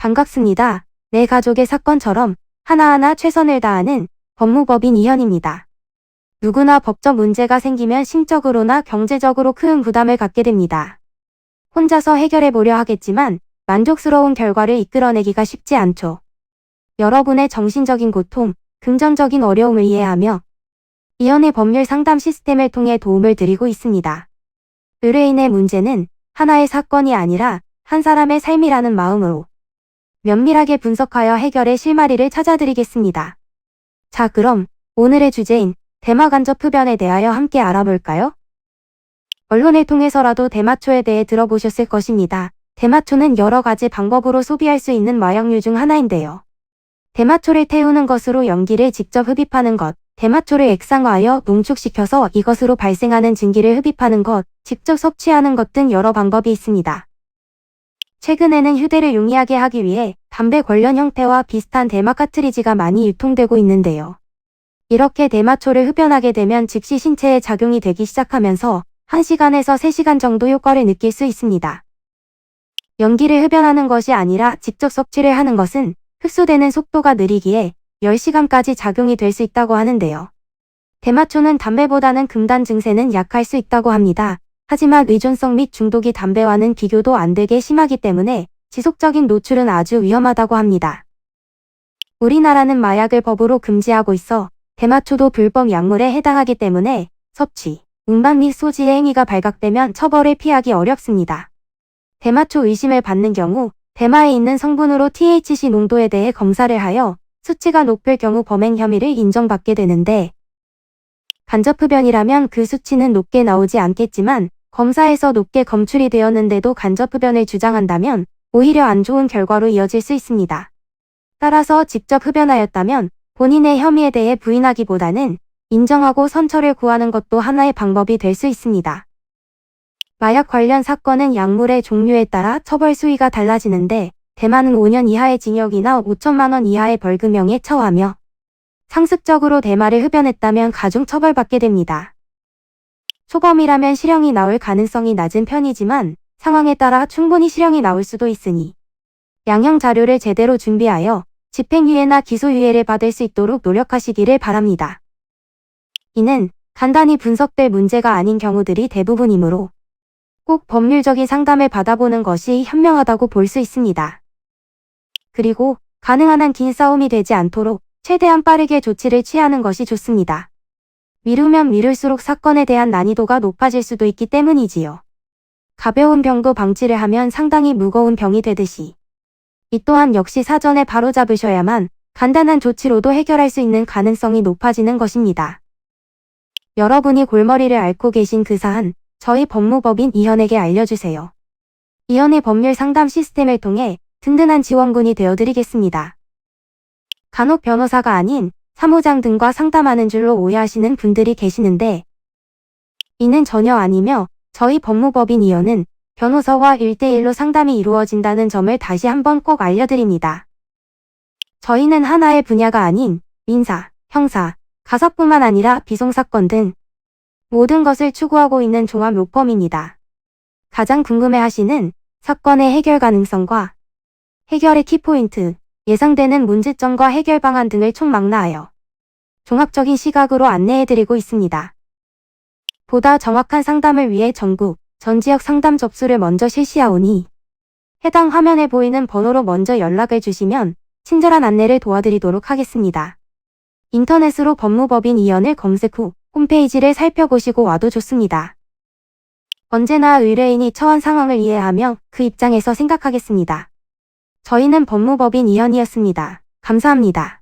반갑습니다. 내 가족의 사건처럼 하나하나 최선을 다하는 법무법인 이현입니다. 누구나 법적 문제가 생기면 심적으로나 경제적으로 큰 부담을 갖게 됩니다. 혼자서 해결해 보려 하겠지만 만족스러운 결과를 이끌어내기가 쉽지 않죠. 여러분의 정신적인 고통, 금전적인 어려움을 이해하며 이현의 법률 상담 시스템을 통해 도움을 드리고 있습니다. 의뢰인의 문제는 하나의 사건이 아니라 한 사람의 삶이라는 마음으로 면밀하게 분석하여 해결의 실마리를 찾아드리겠습니다. 자, 그럼 오늘의 주제인 대마 간접 흡연에 대하여 함께 알아볼까요? 언론을 통해서라도 대마초에 대해 들어보셨을 것입니다. 대마초는 여러 가지 방법으로 소비할 수 있는 마약류 중 하나인데요. 대마초를 태우는 것으로 연기를 직접 흡입하는 것, 대마초를 액상화하여 농축시켜서 이것으로 발생하는 증기를 흡입하는 것, 직접 섭취하는 것 등 여러 방법이 있습니다. 최근에는 휴대를 용이하게 하기 위해 담배 관련 형태와 비슷한 대마 카트리지가 많이 유통되고 있는데요. 이렇게 대마초를 흡연하게 되면 즉시 신체에 작용이 되기 시작하면서 1시간에서 3시간 정도 효과를 느낄 수 있습니다. 연기를 흡연하는 것이 아니라 직접 섭취를 하는 것은 흡수되는 속도가 느리기에 10시간까지 작용이 될 수 있다고 하는데요. 대마초는 담배보다는 금단 증세는 약할 수 있다고 합니다. 하지만 의존성 및 중독이 담배와는 비교도 안 되게 심하기 때문에 지속적인 노출은 아주 위험하다고 합니다. 우리나라는 마약을 법으로 금지하고 있어 대마초도 불법 약물에 해당하기 때문에 섭취, 운반 및 소지의 행위가 발각되면 처벌을 피하기 어렵습니다. 대마초 의심을 받는 경우 대마에 있는 성분으로 THC 농도에 대해 검사를 하여 수치가 높을 경우 범행 혐의를 인정받게 되는데 간접 흡연이라면 그 수치는 높게 나오지 않겠지만 검사에서 높게 검출이 되었는데도 간접 흡연을 주장한다면 오히려 안 좋은 결과로 이어질 수 있습니다. 따라서 직접 흡연하였다면 본인의 혐의에 대해 부인하기보다는 인정하고 선처를 구하는 것도 하나의 방법이 될 수 있습니다. 마약 관련 사건은 약물의 종류에 따라 처벌 수위가 달라지는데 대마는 5년 이하의 징역이나 5천만 원 이하의 벌금형에 처하며 상습적으로 대마를 흡연했다면 가중 처벌받게 됩니다. 초범이라면 실형이 나올 가능성이 낮은 편이지만 상황에 따라 충분히 실형이 나올 수도 있으니 양형 자료를 제대로 준비하여 집행유예나 기소유예를 받을 수 있도록 노력하시기를 바랍니다. 이는 간단히 분석될 문제가 아닌 경우들이 대부분이므로 꼭 법률적인 상담을 받아보는 것이 현명하다고 볼 수 있습니다. 그리고 가능한 한 긴 싸움이 되지 않도록 최대한 빠르게 조치를 취하는 것이 좋습니다. 미루면 미룰수록 사건에 대한 난이도가 높아질 수도 있기 때문이지요. 가벼운 병도 방치를 하면 상당히 무거운 병이 되듯이 이 또한 역시 사전에 바로잡으셔야만 간단한 조치로도 해결할 수 있는 가능성이 높아지는 것입니다. 여러분이 골머리를 앓고 계신 그 사안, 저희 법무법인 이현에게 알려주세요. 이현의 법률 상담 시스템을 통해 든든한 지원군이 되어드리겠습니다. 간혹 변호사가 아닌 사무장 등과 상담하는 줄로 오해하시는 분들이 계시는데 이는 전혀 아니며 저희 법무법인 이현은 변호사와 1대1로 상담이 이루어진다는 점을 다시 한번 꼭 알려드립니다. 저희는 하나의 분야가 아닌 민사, 형사, 가사뿐만 아니라 비송사건 등 모든 것을 추구하고 있는 종합 로펌입니다. 가장 궁금해하시는 사건의 해결 가능성과 해결의 키포인트, 예상되는 문제점과 해결 방안 등을 총망라하여 종합적인 시각으로 안내해드리고 있습니다. 보다 정확한 상담을 위해 전국, 전 지역 상담 접수를 먼저 실시하오니 해당 화면에 보이는 번호로 먼저 연락을 주시면 친절한 안내를 도와드리도록 하겠습니다. 인터넷으로 법무법인 이현을 검색 후 홈페이지를 살펴보시고 와도 좋습니다. 언제나 의뢰인이 처한 상황을 이해하며 그 입장에서 생각하겠습니다. 저희는 법무법인 이현이었습니다. 감사합니다.